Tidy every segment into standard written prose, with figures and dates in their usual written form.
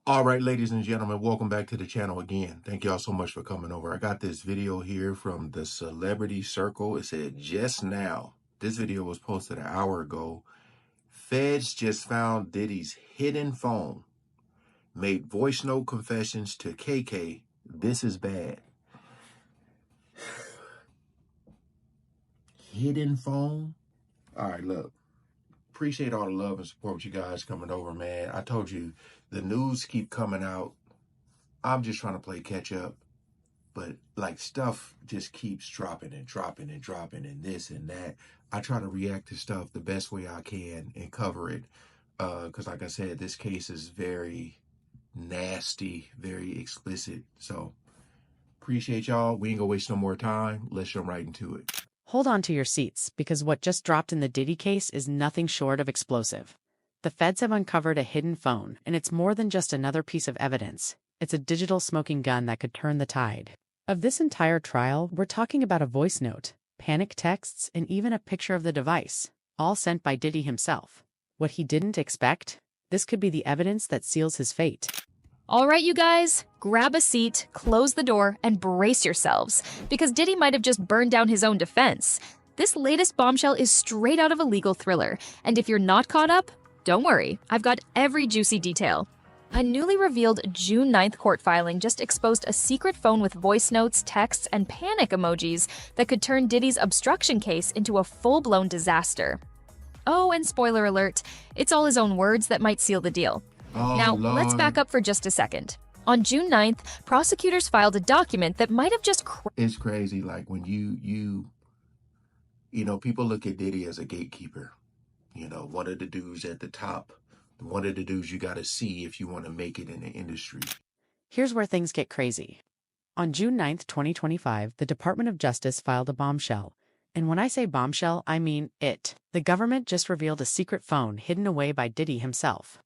All right, ladies and gentlemen, welcome back to the channel again. Thank y'all so much for coming over. I got this video here from the Celebrity Circle. It said just now. This video was posted an hour ago. Feds just found Diddy's hidden phone. Made voice note confessions to KK. This is bad. Hidden phone? All right, look. Appreciate all the love and support you guys coming over, man. I told you, the news keep coming out. I'm just trying to play catch up. But like stuff just keeps dropping and dropping and dropping and this and that. I try to react to stuff the best way I can and cover it. Because like I said, this case is very nasty, very explicit. So appreciate y'all. We ain't gonna waste no more time. Let's jump right into it. Hold on to your seats, because what just dropped in the Diddy case is nothing short of explosive. The feds have uncovered a hidden phone, and it's more than just another piece of evidence. It's a digital smoking gun that could turn the tide. Of this entire trial, we're talking about a voice note, panic texts, and even a picture of the device, all sent by Diddy himself. What he didn't expect? This could be the evidence that seals his fate. All right, you guys, grab a seat, close the door, and brace yourselves, because Diddy might have just burned down his own defense. This latest bombshell is straight out of a legal thriller, and if you're not caught up, don't worry, I've got every juicy detail. A newly revealed June 9th court filing just exposed a secret phone with voice notes, texts, and panic emojis that could turn Diddy's obstruction case into a full-blown disaster. Oh, and spoiler alert, it's all his own words that might seal the deal. Oh, Now, Lord. let's back up for just a second. On June 9th, prosecutors filed a document that might have just It's crazy. Like when you know, people look at Diddy as a gatekeeper. You know, one of the dudes at the top. One of the dudes you got to see if you want to make it in the industry. Here's where things get crazy. On June 9th, 2025, the Department of Justice filed a bombshell. And when I say bombshell, I mean it. The government just revealed a secret phone hidden away by Diddy himself.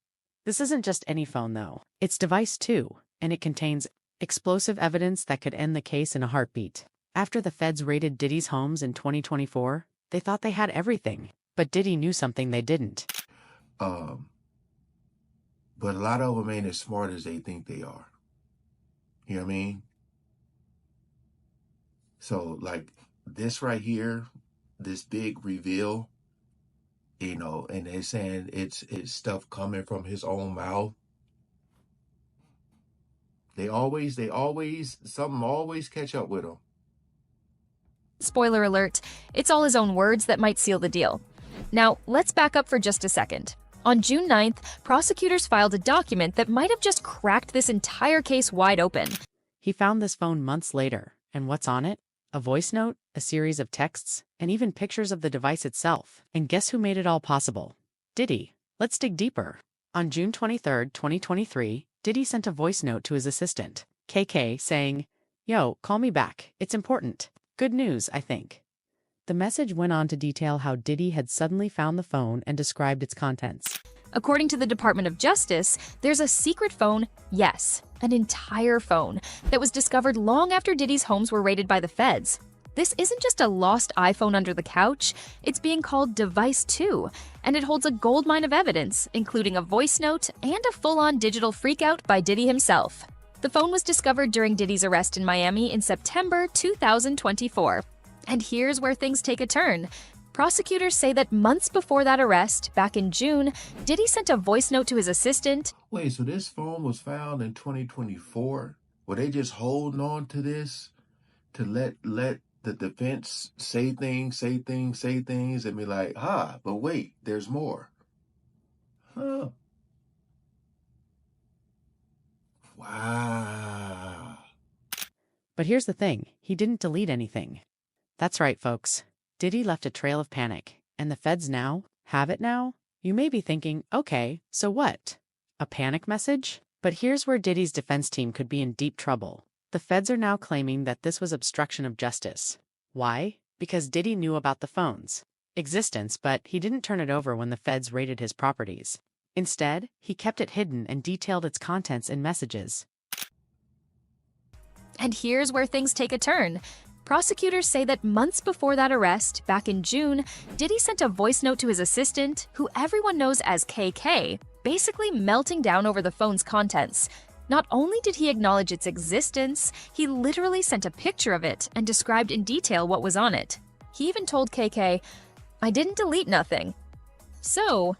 This isn't just any phone, though. It's device 2, and it contains explosive evidence that could end the case in a heartbeat. After the feds raided Diddy's homes in 2024, they thought they had everything. But Diddy knew something they didn't. But a lot of them ain't as smart as they think they are. You know what I mean? So, like, this right here, this big reveal, you know, and they're saying it's stuff coming from his own mouth. Something always catch up with him. Spoiler alert, it's all his own words that might seal the deal. Now, let's back up for just a second. On June 9th, prosecutors filed a document that might have just cracked this entire case wide open. He found this phone months later, and what's on it? A voice note, a series of texts, and even pictures of the device itself. And guess who made it all possible? Diddy. Let's dig deeper. On June 23, 2023, Diddy sent a voice note to his assistant, KK, saying, "Yo, call me back. It's important. Good news, I think." The message went on to detail how Diddy had suddenly found the phone and described its contents. According to the Department of Justice, there's a secret phone, yes, an entire phone, that was discovered long after Diddy's homes were raided by the feds. This isn't just a lost iPhone under the couch, it's being called Device 2, and it holds a goldmine of evidence, including a voice note and a full-on digital freakout by Diddy himself. The phone was discovered during Diddy's arrest in Miami in September 2024. And here's where things take a turn. Prosecutors say that months before that arrest, back in June, Diddy sent a voice note to his assistant. Wait, so this phone was found in 2024? Were they just holding on to this to let the defense say things, and be like, but wait, there's more. Huh. Wow. But here's the thing, he didn't delete anything. That's right, folks. Diddy left a trail of panic, and the feds now have it now? You may be thinking, okay, so what? A panic message? But here's where Diddy's defense team could be in deep trouble. The feds are now claiming that this was obstruction of justice. Why? Because Diddy knew about the phone's existence, but he didn't turn it over when the feds raided his properties. Instead, he kept it hidden and detailed its contents in messages. And here's where things take a turn. Prosecutors say that months before that arrest, back in June, Diddy sent a voice note to his assistant, who everyone knows as KK, basically melting down over the phone's contents. Not only did he acknowledge its existence, he literally sent a picture of it and described in detail what was on it. He even told KK, "I didn't delete nothing." So,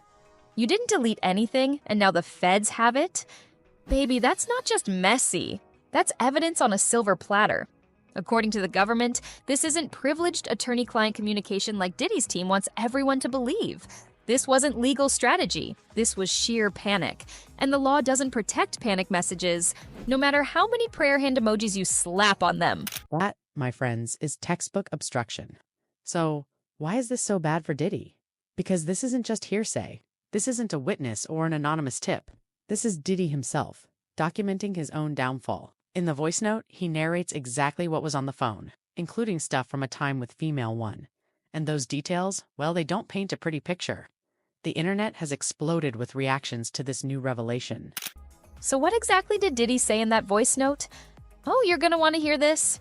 you didn't delete anything and now the feds have it? Baby, that's not just messy. That's evidence on a silver platter. According to the government, this isn't privileged attorney-client communication like Diddy's team wants everyone to believe. This wasn't legal strategy. This was sheer panic. And the law doesn't protect panic messages, no matter how many prayer hand emojis you slap on them. That, my friends, is textbook obstruction. So, why is this so bad for Diddy? Because this isn't just hearsay. This isn't a witness or an anonymous tip. This is Diddy himself, documenting his own downfall. In the voice note, he narrates exactly what was on the phone, including stuff from a time with female one. And those details, well, they don't paint a pretty picture. The internet has exploded with reactions to this new revelation. So what exactly did Diddy say in that voice note? Oh, you're gonna want to hear this?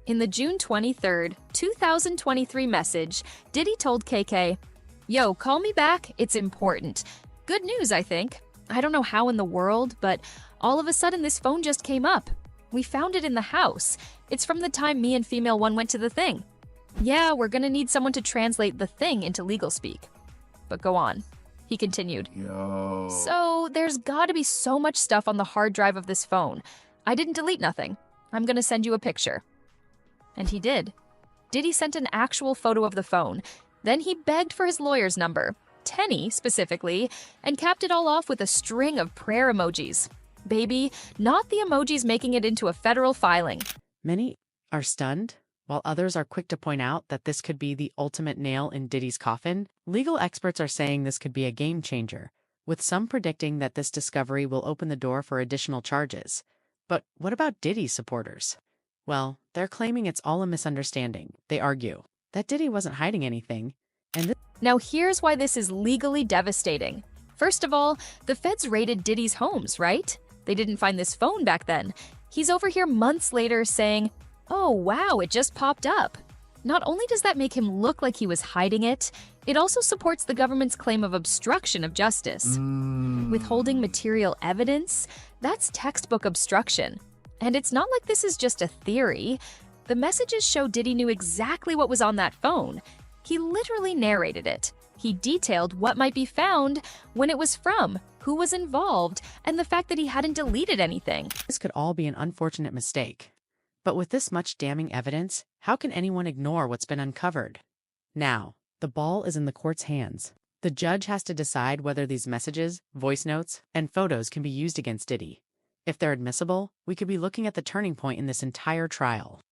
In the June 23rd, 2023 message, Diddy told KK, "Yo, call me back, it's important. Good news, I think. I don't know how in the world, but all of a sudden this phone just came up. We found it in the house. It's from the time me and female one went to the thing. Yeah, we're gonna need someone to translate the thing into legal speak. But go on." He continued. Yo. So there's gotta be so much stuff on the hard drive of this phone. I didn't delete nothing. I'm gonna send you a picture. And he did. Diddy sent an actual photo of the phone. Then he begged for his lawyer's number, Tenny specifically, and capped it all off with a string of prayer emojis. Baby, not the emojis making it into a federal filing. Many are stunned, while others are quick to point out that this could be the ultimate nail in Diddy's coffin. Legal experts are saying this could be a game changer, with some predicting that this discovery will open the door for additional charges. But what about Diddy's supporters? Well, they're claiming it's all a misunderstanding. They argue that Diddy wasn't hiding anything, and this— Now here's why this is legally devastating. First of all, the feds raided Diddy's homes, right? They didn't find this phone back then. He's over here months later saying, "Oh wow, it just popped up." Not only does that make him look like he was hiding it, it also supports the government's claim of obstruction of justice. Withholding material evidence? That's textbook obstruction. And it's not like this is just a theory. The messages show Diddy knew exactly what was on that phone. He literally narrated it. He detailed what might be found, when it was from, who was involved, and the fact that he hadn't deleted anything. This could all be an unfortunate mistake. But with this much damning evidence, how can anyone ignore what's been uncovered? Now, the ball is in the court's hands. The judge has to decide whether these messages, voice notes, and photos can be used against Diddy. If they're admissible, we could be looking at the turning point in this entire trial.